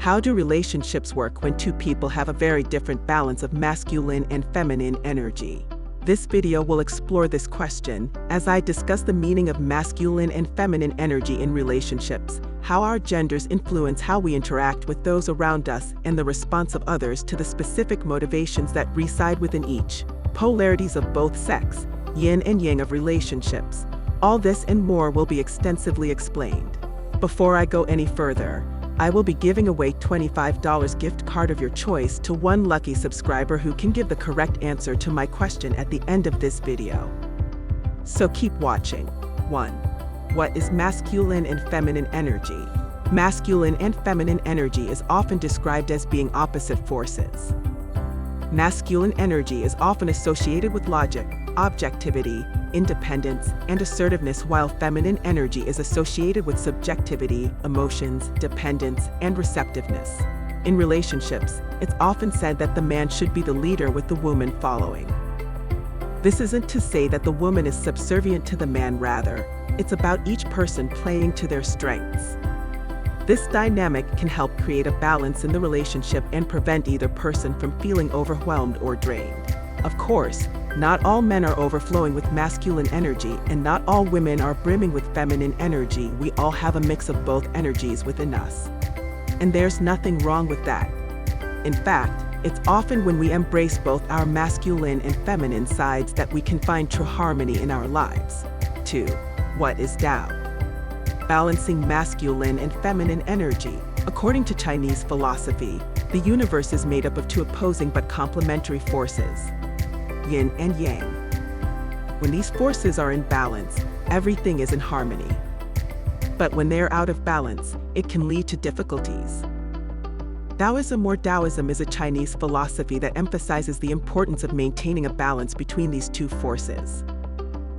How do relationships work when two people have a very different balance of masculine and feminine energy? This video will explore this question as I discuss the meaning of masculine and feminine energy in relationships, how our genders influence how we interact with those around us, and the response of others to the specific motivations that reside within each. Polarities of both sex, yin and yang of relationships. All this and more will be extensively explained. Before I go any further, I will be giving away $25 gift card of your choice to one lucky subscriber who can give the correct answer to my question at the end of this video. So keep watching. 1. What is masculine and feminine energy? Masculine and feminine energy is often described as being opposite forces. Masculine energy is often associated with logic, objectivity, independence, and assertiveness, while feminine energy is associated with subjectivity, emotions, dependence, and receptiveness. In relationships, it's often said that the man should be the leader with the woman following. This isn't to say that the woman is subservient to the man, rather, it's about each person playing to their strengths. This dynamic can help create a balance in the relationship and prevent either person from feeling overwhelmed or drained. Of course, not all men are overflowing with masculine energy, and not all women are brimming with feminine energy. We all have a mix of both energies within us. And there's nothing wrong with that. In fact, it's often when we embrace both our masculine and feminine sides that we can find true harmony in our lives. 2. What is Tao? Balancing masculine and feminine energy. According to Chinese philosophy, the universe is made up of two opposing but complementary forces, Yin and Yang. When these forces are in balance, everything is in harmony. But when they're out of balance, it can lead to difficulties. Taoism or Taoism is a Chinese philosophy that emphasizes the importance of maintaining a balance between these two forces.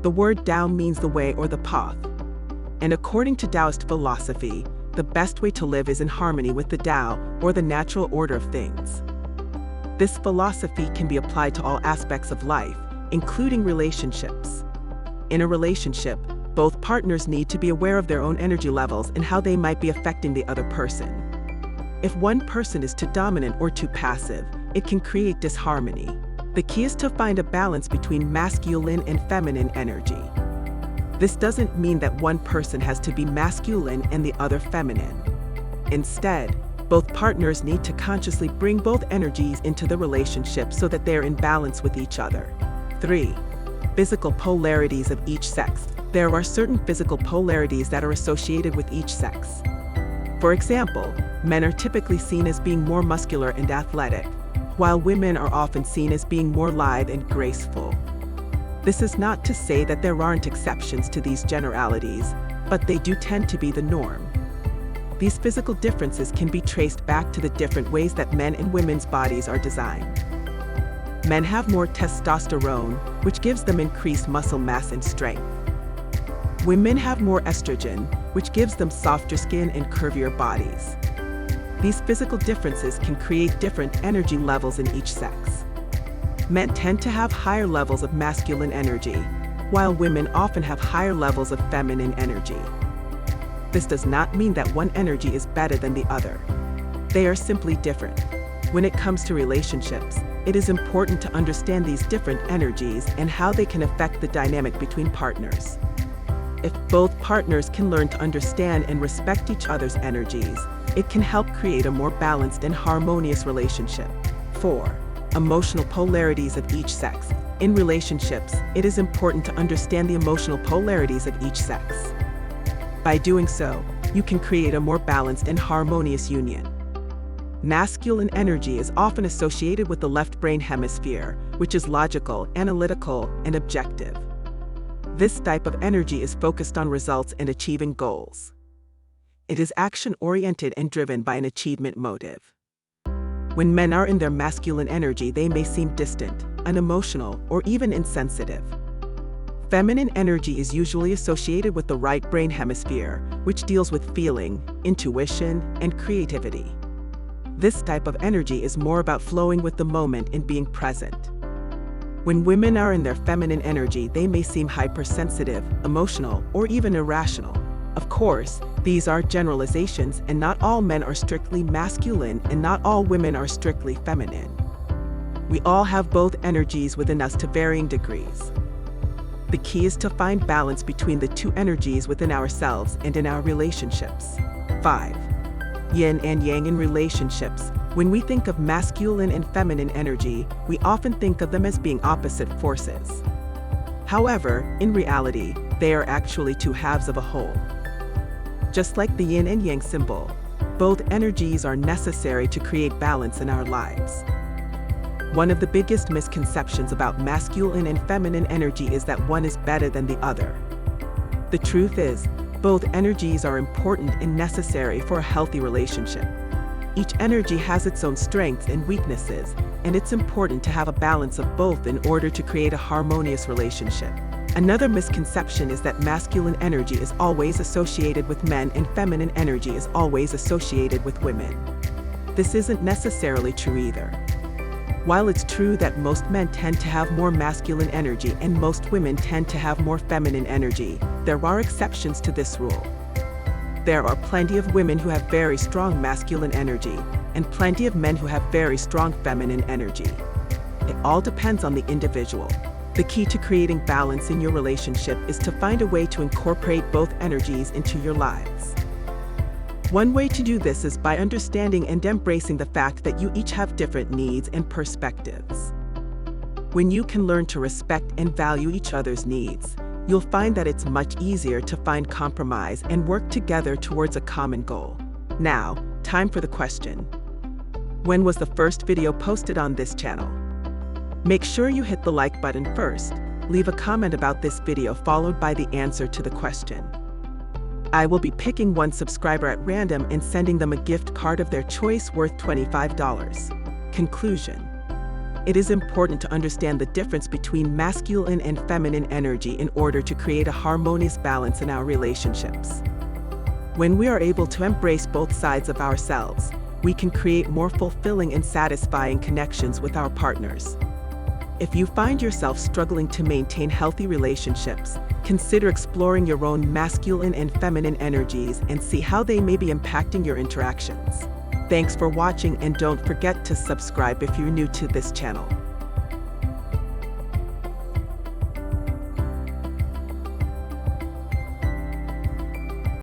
The word Tao means the way or the path. And according to Taoist philosophy, the best way to live is in harmony with the Tao, or the natural order of things. This philosophy can be applied to all aspects of life, including relationships. In a relationship, both partners need to be aware of their own energy levels and how they might be affecting the other person. If one person is too dominant or too passive, it can create disharmony. The key is to find a balance between masculine and feminine energy. This doesn't mean that one person has to be masculine and the other feminine. Instead, both partners need to consciously bring both energies into the relationship so that they're in balance with each other. 3. Physical polarities of each sex. There are certain physical polarities that are associated with each sex. For example, men are typically seen as being more muscular and athletic, while women are often seen as being more lithe and graceful. This is not to say that there aren't exceptions to these generalities, but they do tend to be the norm. These physical differences can be traced back to the different ways that men and women's bodies are designed. Men have more testosterone, which gives them increased muscle mass and strength. Women have more estrogen, which gives them softer skin and curvier bodies. These physical differences can create different energy levels in each sex. Men tend to have higher levels of masculine energy, while women often have higher levels of feminine energy. This does not mean that one energy is better than the other. They are simply different. When it comes to relationships, it is important to understand these different energies and how they can affect the dynamic between partners. If both partners can learn to understand and respect each other's energies, it can help create a more balanced and harmonious relationship. 4. Emotional polarities of each sex. In relationships, it is important to understand the emotional polarities of each sex. By doing so, you can create a more balanced and harmonious union. Masculine energy is often associated with the left brain hemisphere, which is logical, analytical, and objective. This type of energy is focused on results and achieving goals. It is action-oriented and driven by an achievement motive. When men are in their masculine energy, they may seem distant, unemotional, or even insensitive. Feminine energy is usually associated with the right brain hemisphere, which deals with feeling, intuition, and creativity. This type of energy is more about flowing with the moment and being present. When women are in their feminine energy, they may seem hypersensitive, emotional, or even irrational. Of course, these are generalizations, and not all men are strictly masculine and not all women are strictly feminine. We all have both energies within us to varying degrees. The key is to find balance between the two energies within ourselves and in our relationships. 5. Yin and Yang in relationships. When we think of masculine and feminine energy, we often think of them as being opposite forces. However, in reality, they are actually two halves of a whole. Just like the yin and yang symbol, both energies are necessary to create balance in our lives. One of the biggest misconceptions about masculine and feminine energy is that one is better than the other. The truth is, both energies are important and necessary for a healthy relationship. Each energy has its own strengths and weaknesses, and it's important to have a balance of both in order to create a harmonious relationship. Another misconception is that masculine energy is always associated with men and feminine energy is always associated with women. This isn't necessarily true either. While it's true that most men tend to have more masculine energy and most women tend to have more feminine energy, there are exceptions to this rule. There are plenty of women who have very strong masculine energy, and plenty of men who have very strong feminine energy. It all depends on the individual. The key to creating balance in your relationship is to find a way to incorporate both energies into your lives. One way to do this is by understanding and embracing the fact that you each have different needs and perspectives. When you can learn to respect and value each other's needs, you'll find that it's much easier to find compromise and work together towards a common goal. Now, time for the question. When was the first video posted on this channel? Make sure you hit the like button first, leave a comment about this video followed by the answer to the question. I will be picking one subscriber at random and sending them a gift card of their choice worth $25. Conclusion. It is important to understand the difference between masculine and feminine energy in order to create a harmonious balance in our relationships. When we are able to embrace both sides of ourselves, we can create more fulfilling and satisfying connections with our partners. If you find yourself struggling to maintain healthy relationships, consider exploring your own masculine and feminine energies and see how they may be impacting your interactions. Thanks for watching, and don't forget to subscribe if you're new to this channel.